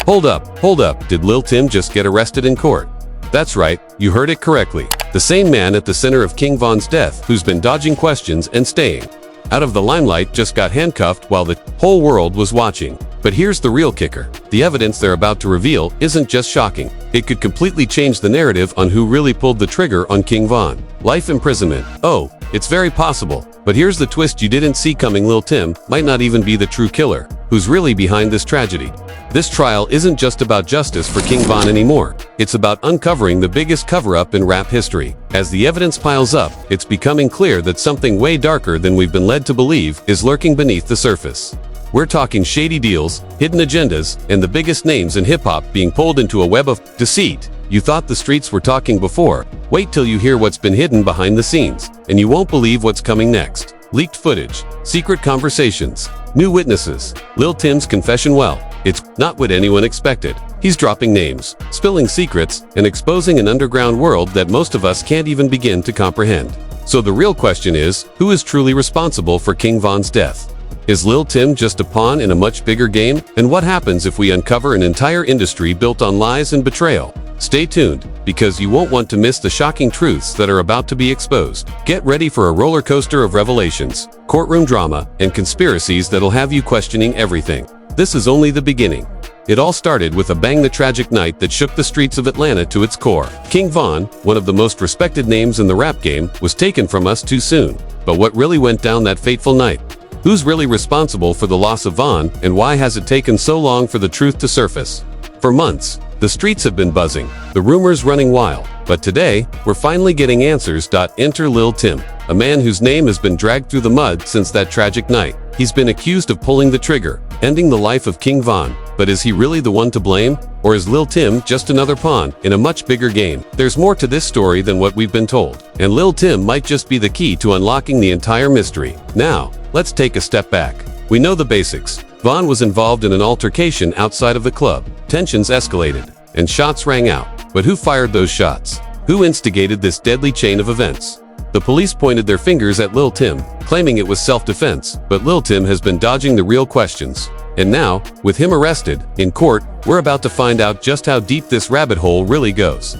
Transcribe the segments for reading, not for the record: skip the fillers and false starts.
Hold up, did Lil Tim just get arrested in court? That's right, you heard it correctly. The same man at the center of King Von's death who's been dodging questions and staying out of the limelight just got handcuffed while the whole world was watching. But here's the real kicker. The evidence they're about to reveal isn't just shocking. It could completely change the narrative on who really pulled the trigger on King Von. Life imprisonment. Oh, it's very possible. But here's the twist you didn't see coming. Lil Tim might not even be the true killer, who's really behind this tragedy. This trial isn't just about justice for King Von anymore. It's about uncovering the biggest cover-up in rap history. As the evidence piles up, it's becoming clear that something way darker than we've been led to believe is lurking beneath the surface. We're talking shady deals, hidden agendas, and the biggest names in hip-hop being pulled into a web of deceit. You thought the streets were talking before. Wait till you hear what's been hidden behind the scenes, and you won't believe what's coming next. Leaked footage, secret conversations, new witnesses, Lil Tim's confession. Well, it's not what anyone expected. He's dropping names, spilling secrets, and exposing an underground world that most of us can't even begin to comprehend. So the real question is, who is truly responsible for King Von's death? Is Lil Tim just a pawn in a much bigger game? And what happens if we uncover an entire industry built on lies and betrayal? Stay tuned, because you won't want to miss the shocking truths that are about to be exposed. Get ready for a roller coaster of revelations, courtroom drama, and conspiracies that'll have you questioning everything. This is only the beginning. It all started with a bang, the tragic night that shook the streets of Atlanta to its core. King Von, one of the most respected names in the rap game, was taken from us too soon. But what really went down that fateful night? Who's really responsible for the loss of Von, and why has it taken so long for the truth to surface? For months, the streets have been buzzing, the rumors running wild. But today, we're finally getting answers. Enter Lil Tim, a man whose name has been dragged through the mud since that tragic night. He's been accused of pulling the trigger, ending the life of King Von. But is he really the one to blame? Or is Lil Tim just another pawn in a much bigger game? There's more to this story than what we've been told, and Lil Tim might just be the key to unlocking the entire mystery. Now, let's take a step back. We know the basics. Von was involved in an altercation outside of the club. Tensions escalated, and shots rang out. But who fired those shots? Who instigated this deadly chain of events? The police pointed their fingers at Lil Tim, claiming it was self-defense, but Lil Tim has been dodging the real questions. And now, with him arrested, in court, we're about to find out just how deep this rabbit hole really goes.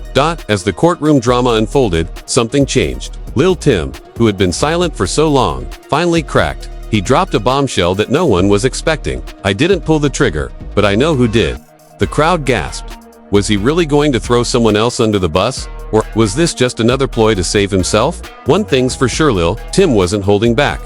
As the courtroom drama unfolded, something changed. Lil Tim, who had been silent for so long, finally cracked. He dropped a bombshell that no one was expecting. "I didn't pull the trigger, but I know who did." The crowd gasped. Was he really going to throw someone else under the bus? Or was this just another ploy to save himself? One thing's for sure, Lil Tim wasn't holding back.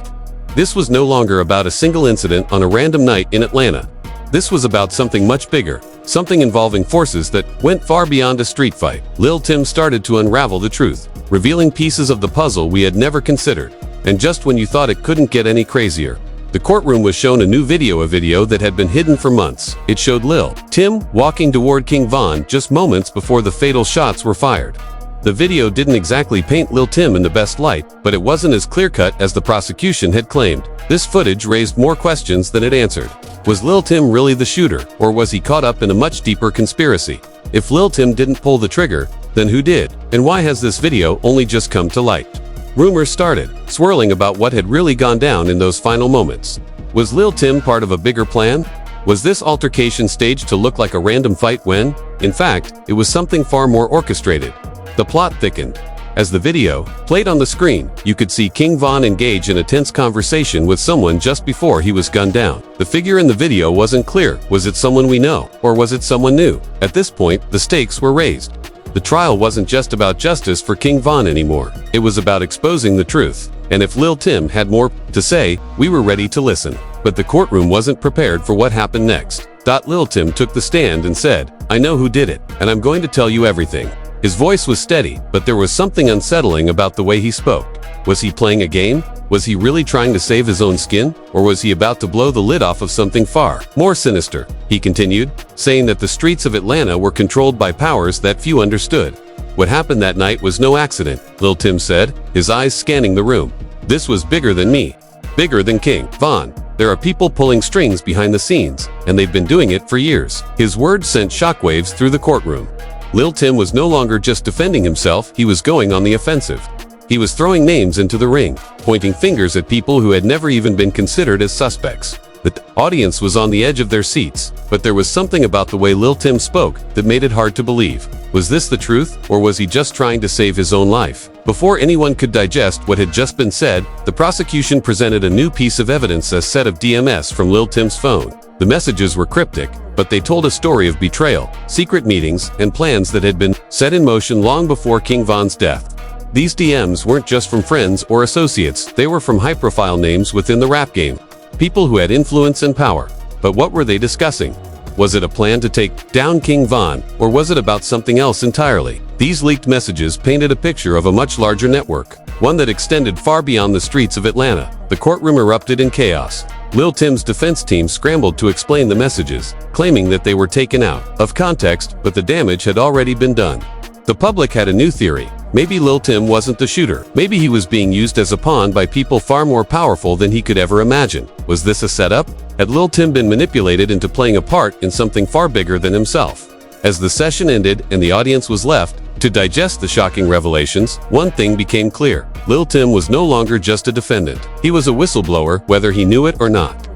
This was no longer about a single incident on a random night in Atlanta. This was about something much bigger, something involving forces that went far beyond a street fight. Lil Tim started to unravel the truth, revealing pieces of the puzzle we had never considered. And just when you thought it couldn't get any crazier, the courtroom was shown a new video, a video that had been hidden for months. It showed Lil Tim walking toward King Von just moments before the fatal shots were fired. The video didn't exactly paint Lil Tim in the best light, but it wasn't as clear-cut as the prosecution had claimed. This footage raised more questions than it answered. Was Lil Tim really the shooter, or was he caught up in a much deeper conspiracy? If Lil Tim didn't pull the trigger, then who did? And why has this video only just come to light? Rumors started swirling about what had really gone down in those final moments. Was Lil Tim part of a bigger plan? Was this altercation staged to look like a random fight when, in fact, it was something far more orchestrated? The plot thickened. As the video played on the screen, you could see King Von engage in a tense conversation with someone just before he was gunned down. The figure in the video wasn't clear. Was it someone we know, or was it someone new? At this point, the stakes were raised. The trial wasn't just about justice for King Von anymore. It was about exposing the truth. And if Lil Tim had more to say, we were ready to listen. But the courtroom wasn't prepared for what happened next. Lil Tim took the stand and said, "I know who did it, and I'm going to tell you everything." His voice was steady, but there was something unsettling about the way he spoke. Was he playing a game? Was he really trying to save his own skin? Or was he about to blow the lid off of something far more sinister? He continued, saying that the streets of Atlanta were controlled by powers that few understood. What happened that night was no accident, Lil Tim said, his eyes scanning the room. This was bigger than me. Bigger than King Von. There are people pulling strings behind the scenes, and they've been doing it for years. His words sent shockwaves through the courtroom. Lil Tim was no longer just defending himself, he was going on the offensive. He was throwing names into the ring, pointing fingers at people who had never even been considered as suspects. The audience was on the edge of their seats, but there was something about the way Lil Tim spoke that made it hard to believe. Was this the truth, or was he just trying to save his own life? Before anyone could digest what had just been said, the prosecution presented a new piece of evidence: a set of DMS from Lil Tim's phone. The messages were cryptic, but they told a story of betrayal, secret meetings, and plans that had been set in motion long before King Von's death. These DMs weren't just from friends or associates, they were from high-profile names within the rap game. People who had influence and power. But what were they discussing? Was it a plan to take down King Von, or was it about something else entirely? These leaked messages painted a picture of a much larger network, one that extended far beyond the streets of Atlanta. The courtroom erupted in chaos. Lil Tim's defense team scrambled to explain the messages, claiming that they were taken out of context, but the damage had already been done. The public had a new theory. Maybe Lil Tim wasn't the shooter. Maybe he was being used as a pawn by people far more powerful than he could ever imagine. Was this a setup? Had Lil Tim been manipulated into playing a part in something far bigger than himself? As the session ended and the audience was left to digest the shocking revelations, one thing became clear. Lil Tim was no longer just a defendant. He was a whistleblower, whether he knew it or not.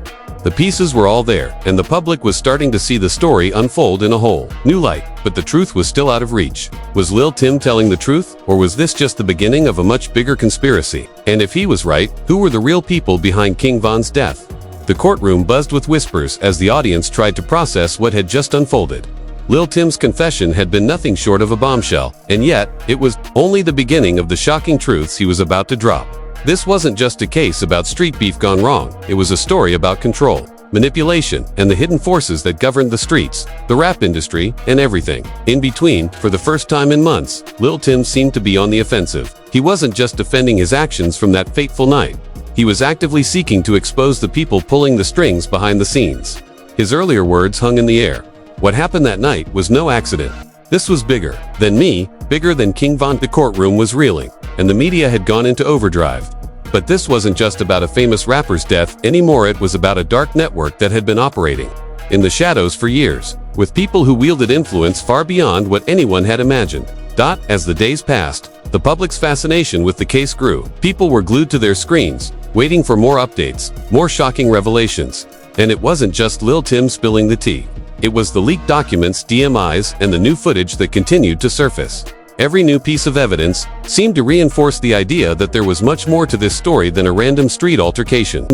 The pieces were all there, and the public was starting to see the story unfold in a whole new light, but the truth was still out of reach. Was Lil Tim telling the truth, or was this just the beginning of a much bigger conspiracy? And if he was right, who were the real people behind King Von's death? The courtroom buzzed with whispers as the audience tried to process what had just unfolded. Lil Tim's confession had been nothing short of a bombshell, and yet, it was only the beginning of the shocking truths he was about to drop. This wasn't just a case about street beef gone wrong, it was a story about control, manipulation, and the hidden forces that governed the streets, the rap industry, and everything in between. For the first time in months, Lil Tim seemed to be on the offensive. He wasn't just defending his actions from that fateful night. He was actively seeking to expose the people pulling the strings behind the scenes. His earlier words hung in the air. What happened that night was no accident. This was bigger than me, bigger than King Von. The courtroom was reeling, and the media had gone into overdrive. But this wasn't just about a famous rapper's death anymore, it was about a dark network that had been operating in the shadows for years, with people who wielded influence far beyond what anyone had imagined. As the days passed, the public's fascination with the case grew. People were glued to their screens, waiting for more updates, more shocking revelations. And it wasn't just Lil Tim spilling the tea. It was the leaked documents, DMIs, and the new footage that continued to surface. Every new piece of evidence seemed to reinforce the idea that there was much more to this story than a random street altercation.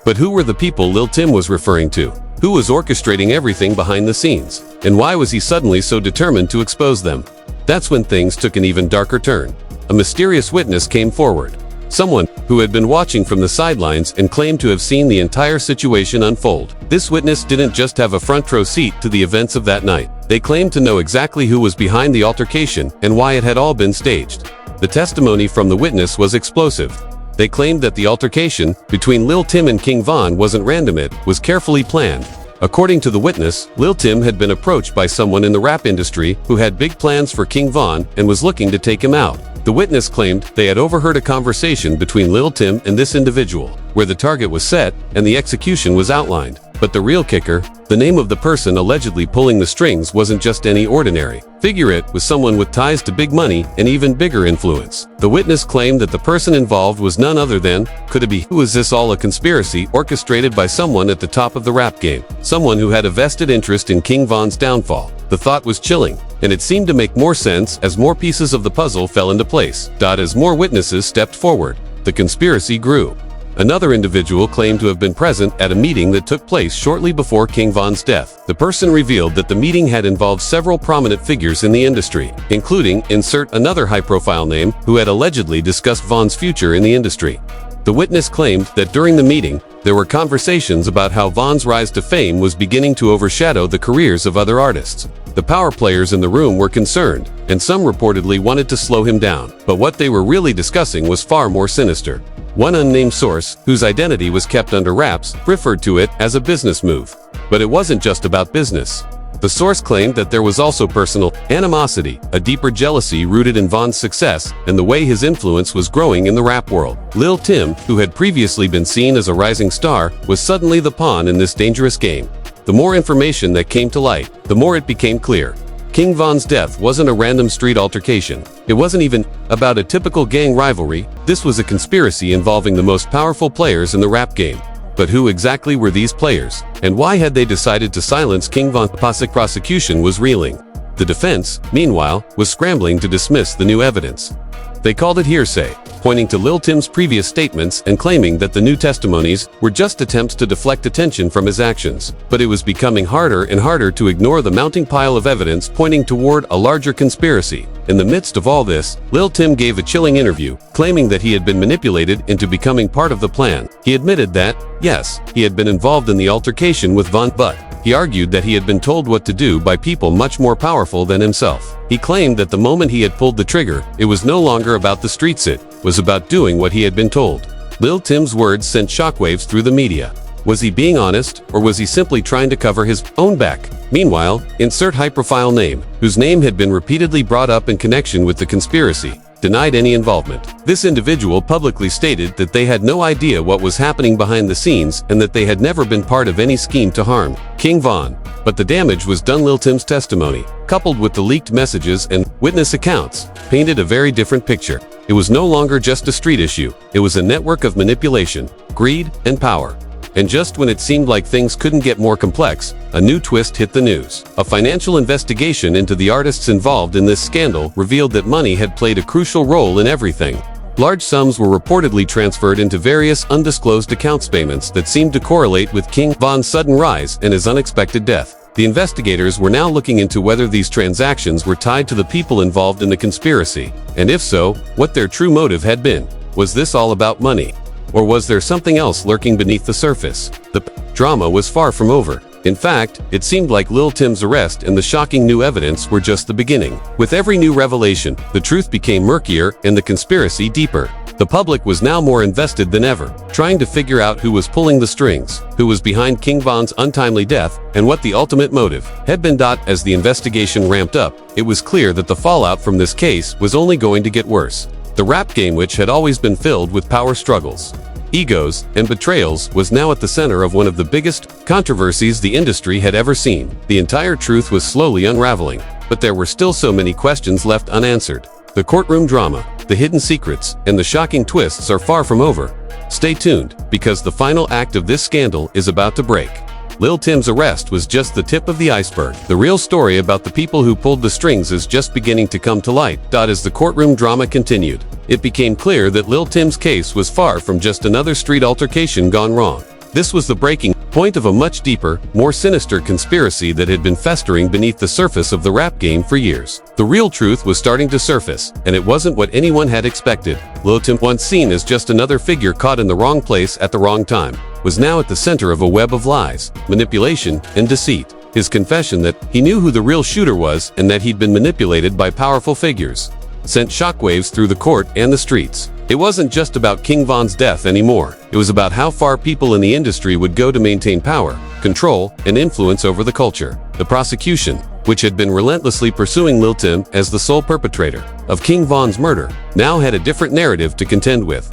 But who were the people Lil Tim was referring to? Who was orchestrating everything behind the scenes? And why was he suddenly so determined to expose them? That's when things took an even darker turn. A mysterious witness came forward. Someone who had been watching from the sidelines and claimed to have seen the entire situation unfold. This witness didn't just have a front row seat to the events of that night. They claimed to know exactly who was behind the altercation and why it had all been staged. The testimony from the witness was explosive. They claimed that the altercation between Lil Tim and King Von wasn't random, it was carefully planned. According to the witness, Lil Tim had been approached by someone in the rap industry who had big plans for King Von and was looking to take him out. The witness claimed they had overheard a conversation between Lil Tim and this individual, where the target was set and the execution was outlined. But the real kicker, the name of the person allegedly pulling the strings wasn't just any ordinary figure, it was someone with ties to big money and even bigger influence. The witness claimed that the person involved was none other than, could it be? Who is this all a conspiracy orchestrated by someone at the top of the rap game? Someone who had a vested interest in King Von's downfall. The thought was chilling, and it seemed to make more sense as more pieces of the puzzle fell into place. As more witnesses stepped forward, the conspiracy grew. Another individual claimed to have been present at a meeting that took place shortly before King Von's death. The person revealed that the meeting had involved several prominent figures in the industry, including, insert another high-profile name, who had allegedly discussed Von's future in the industry. The witness claimed that during the meeting, there were conversations about how Von's rise to fame was beginning to overshadow the careers of other artists. The power players in the room were concerned, and some reportedly wanted to slow him down. But what they were really discussing was far more sinister. One unnamed source, whose identity was kept under wraps, referred to it as a business move. But it wasn't just about business. The source claimed that there was also personal animosity, a deeper jealousy rooted in Von's success and the way his influence was growing in the rap world. Lil Tim, who had previously been seen as a rising star, was suddenly the pawn in this dangerous game. The more information that came to light, the more it became clear. King Von's death wasn't a random street altercation. It wasn't even about a typical gang rivalry. This was a conspiracy involving the most powerful players in the rap game. But who exactly were these players? And why had they decided to silence King Von's prosecution was reeling? The defense, meanwhile, was scrambling to dismiss the new evidence. They called it hearsay, pointing to Lil Tim's previous statements and claiming that the new testimonies were just attempts to deflect attention from his actions. But it was becoming harder and harder to ignore the mounting pile of evidence pointing toward a larger conspiracy. In the midst of all this, Lil Tim gave a chilling interview, claiming that he had been manipulated into becoming part of the plan. He admitted that, yes, he had been involved in the altercation with Von, but he argued that he had been told what to do by people much more powerful than himself. He claimed that the moment he had pulled the trigger, it was no longer about the streets, it was about doing what he had been told. Lil Tim's words sent shockwaves through the media. Was he being honest, or was he simply trying to cover his own back? Meanwhile, insert high-profile name, whose name had been repeatedly brought up in connection with the conspiracy, denied any involvement. This individual publicly stated that they had no idea what was happening behind the scenes and that they had never been part of any scheme to harm King Von. But the damage was done. Lil Tim's testimony, coupled with the leaked messages and witness accounts, painted a very different picture. It was no longer just a street issue, it was a network of manipulation, greed, and power. And just when it seemed like things couldn't get more complex, a new twist hit the news. A financial investigation into the artists involved in this scandal revealed that money had played a crucial role in everything. Large sums were reportedly transferred into various undisclosed accounts, payments that seemed to correlate with King Von's sudden rise and his unexpected death. The investigators were now looking into whether these transactions were tied to the people involved in the conspiracy, and if so, what their true motive had been. Was this all about money? Or was there something else lurking beneath the surface? The drama was far from over. In fact, it seemed like Lil Tim's arrest and the shocking new evidence were just the beginning. With every new revelation, the truth became murkier and the conspiracy deeper. The public was now more invested than ever, trying to figure out who was pulling the strings, who was behind King Von's untimely death, and what the ultimate motive had been. As the investigation ramped up, it was clear that the fallout from this case was only going to get worse. The rap game, which had always been filled with power struggles, egos, and betrayals, was now at the center of one of the biggest controversies the industry had ever seen. The entire truth was slowly unraveling, but there were still so many questions left unanswered. The courtroom drama, the hidden secrets, and the shocking twists are far from over. Stay tuned, because the final act of this scandal is about to break. Lil Tim's arrest was just the tip of the iceberg. The real story about the people who pulled the strings is just beginning to come to light. As the courtroom drama continued, it became clear that Lil Tim's case was far from just another street altercation gone wrong. This was the breaking point of a much deeper, more sinister conspiracy that had been festering beneath the surface of the rap game for years. The real truth was starting to surface, and it wasn't what anyone had expected. Lil Tim, once seen as just another figure caught in the wrong place at the wrong time, was now at the center of a web of lies, manipulation, and deceit. His confession that he knew who the real shooter was and that he'd been manipulated by powerful figures sent shockwaves through the court and the streets. It wasn't just about King Von's death anymore. It was about how far people in the industry would go to maintain power, control, and influence over the culture. The prosecution, which had been relentlessly pursuing Lil Tim as the sole perpetrator of King Von's murder, now had a different narrative to contend with.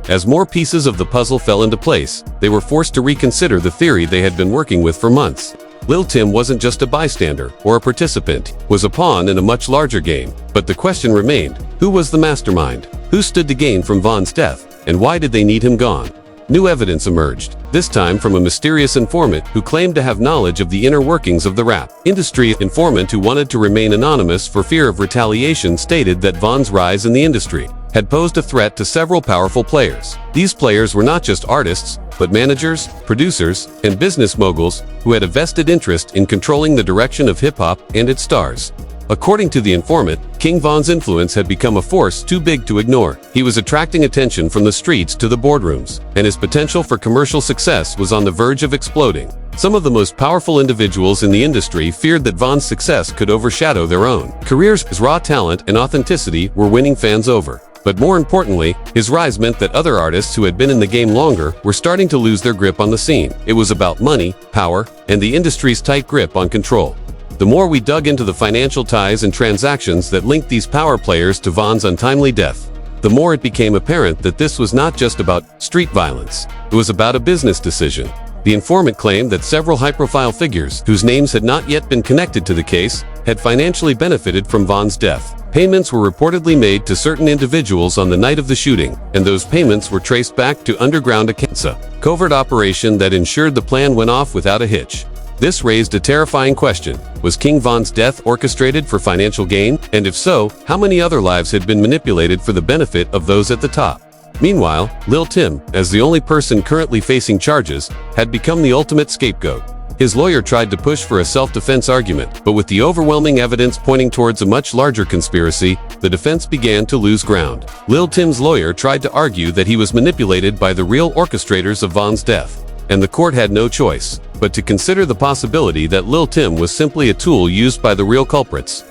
As more pieces of the puzzle fell into place, they were forced to reconsider the theory they had been working with for months. Lil Tim wasn't just a bystander or a participant, was a pawn in a much larger game. But the question remained, who was the mastermind? Who stood to gain from Von's death? And why did they need him gone? New evidence emerged, this time from a mysterious informant who claimed to have knowledge of the inner workings of the rap industry. Informant who wanted to remain anonymous for fear of retaliation stated that Von's rise in the industry had posed a threat to several powerful players. These players were not just artists, but managers, producers, and business moguls who had a vested interest in controlling the direction of hip-hop and its stars. According to the informant, King Von's influence had become a force too big to ignore. He was attracting attention from the streets to the boardrooms, and his potential for commercial success was on the verge of exploding. Some of the most powerful individuals in the industry feared that Von's success could overshadow their own careers. His raw talent and authenticity were winning fans over. But more importantly, his rise meant that other artists who had been in the game longer were starting to lose their grip on the scene. It was about money, power, and the industry's tight grip on control. The more we dug into the financial ties and transactions that linked these power players to Von's untimely death, the more it became apparent that this was not just about street violence. It was about a business decision. The informant claimed that several high-profile figures, whose names had not yet been connected to the case, had financially benefited from Von's death. Payments were reportedly made to certain individuals on the night of the shooting, and those payments were traced back to underground accounts. A covert operation that ensured the plan went off without a hitch. This raised a terrifying question. Was King Von's death orchestrated for financial gain? And if so, how many other lives had been manipulated for the benefit of those at the top? Meanwhile, Lil Tim, as the only person currently facing charges, had become the ultimate scapegoat. His lawyer tried to push for a self-defense argument, but with the overwhelming evidence pointing towards a much larger conspiracy, the defense began to lose ground. Lil Tim's lawyer tried to argue that he was manipulated by the real orchestrators of Von's death, and the court had no choice but to consider the possibility that Lil Tim was simply a tool used by the real culprits.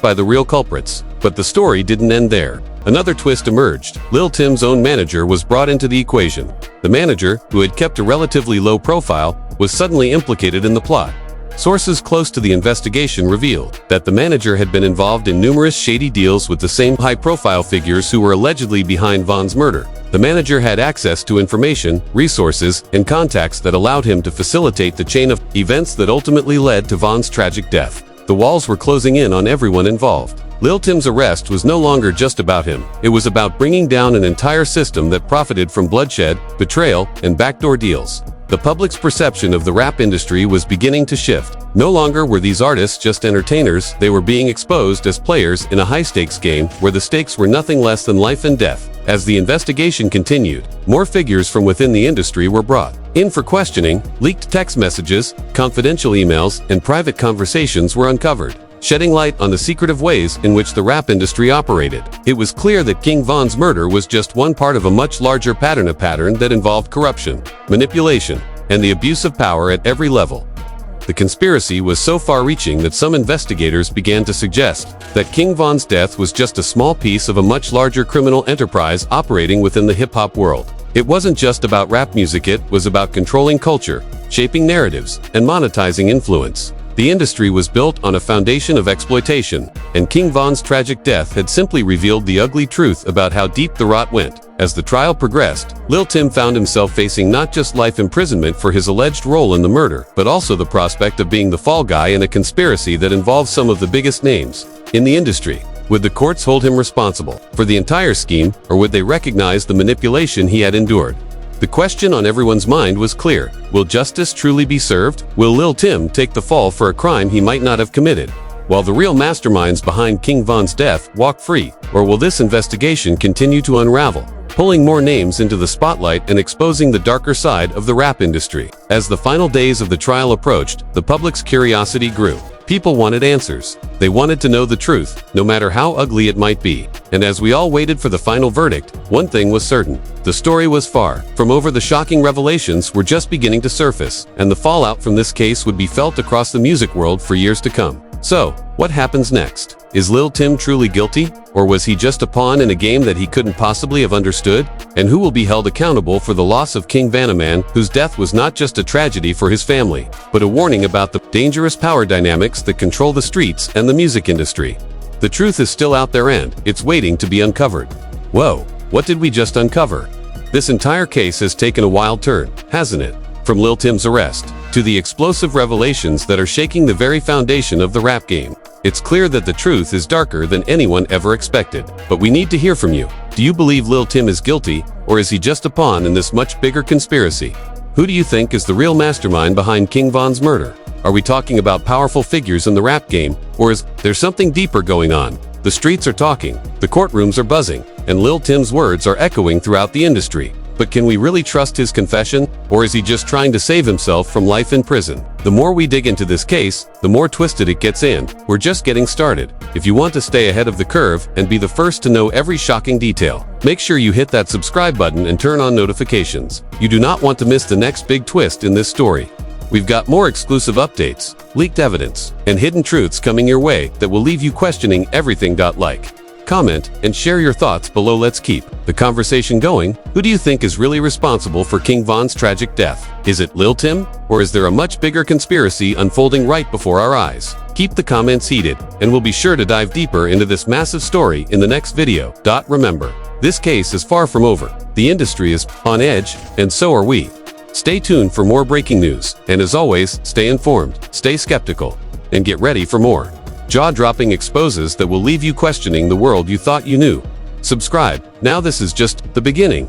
But the story didn't end there. Another twist emerged. Lil Tim's own manager was brought into the equation. The manager, who had kept a relatively low profile, was suddenly implicated in the plot. Sources close to the investigation revealed that the manager had been involved in numerous shady deals with the same high-profile figures who were allegedly behind Von's murder. The manager had access to information, resources, and contacts that allowed him to facilitate the chain of events that ultimately led to Von's tragic death. The walls were closing in on everyone involved. Lil Tim's arrest was no longer just about him. It was about bringing down an entire system that profited from bloodshed, betrayal, and backdoor deals. The public's perception of the rap industry was beginning to shift. No longer were these artists just entertainers, they were being exposed as players in a high-stakes game where the stakes were nothing less than life and death. As the investigation continued, more figures from within the industry were brought in for questioning. Leaked text messages, confidential emails, and private conversations were uncovered, shedding light on the secretive ways in which the rap industry operated. It was clear that King Von's murder was just one part of a much larger pattern that involved corruption, manipulation, and the abuse of power at every level. The conspiracy was so far-reaching that some investigators began to suggest that King Von's death was just a small piece of a much larger criminal enterprise operating within the hip-hop world. It wasn't just about rap music, it was about controlling culture, shaping narratives, and monetizing influence. The industry was built on a foundation of exploitation, and King Von's tragic death had simply revealed the ugly truth about how deep the rot went. As the trial progressed, Lil Tim found himself facing not just life imprisonment for his alleged role in the murder, but also the prospect of being the fall guy in a conspiracy that involved some of the biggest names in the industry. Would the courts hold him responsible for the entire scheme, or would they recognize the manipulation he had endured? The question on everyone's mind was clear. Will justice truly be served? Will Lil Tim take the fall for a crime he might not have committed, while the real masterminds behind King Von's death walk free? Or will this investigation continue to unravel, pulling more names into the spotlight and exposing the darker side of the rap industry? As the final days of the trial approached, the public's curiosity grew. People wanted answers. They wanted to know the truth, no matter how ugly it might be. And as we all waited for the final verdict, one thing was certain. The story was far from over. The shocking revelations were just beginning to surface, and the fallout from this case would be felt across the music world for years to come. So, what happens next? Is Lil Tim truly guilty? Or was he just a pawn in a game that he couldn't possibly have understood? And who will be held accountable for the loss of King Von, a man whose death was not just a tragedy for his family, but a warning about the dangerous power dynamics that control the streets and the music industry? The truth is still out there and it's waiting to be uncovered. Whoa, what did we just uncover? This entire case has taken a wild turn, hasn't it? From Lil Tim's arrest to the explosive revelations that are shaking the very foundation of the rap game. It's clear that the truth is darker than anyone ever expected. But we need to hear from you. Do you believe Lil Tim is guilty, or is he just a pawn in this much bigger conspiracy? Who do you think is the real mastermind behind King Von's murder? Are we talking about powerful figures in the rap game, or is there something deeper going on? The streets are talking, the courtrooms are buzzing, and Lil Tim's words are echoing throughout the industry. But can we really trust his confession, or is he just trying to save himself from life in prison? The more we dig into this case, the more twisted it gets, and we're just getting started. If you want to stay ahead of the curve and be the first to know every shocking detail, make sure you hit that subscribe button and turn on notifications. You do not want to miss the next big twist in this story. We've got more exclusive updates, leaked evidence, and hidden truths coming your way that will leave you questioning everything. Like, comment, and share your thoughts below. Let's keep the conversation going. Who do you think is really responsible for King Von's tragic death? Is it Lil Tim, or is there a much bigger conspiracy unfolding right before our eyes? Keep the comments heated, and we'll be sure to dive deeper into this massive story in the next video. Remember, this case is far from over. The industry is on edge, and so are we. Stay tuned for more breaking news, and as always, stay informed, stay skeptical, and get ready for more jaw-dropping exposes that will leave you questioning the world you thought you knew. Subscribe. Now this is just the beginning.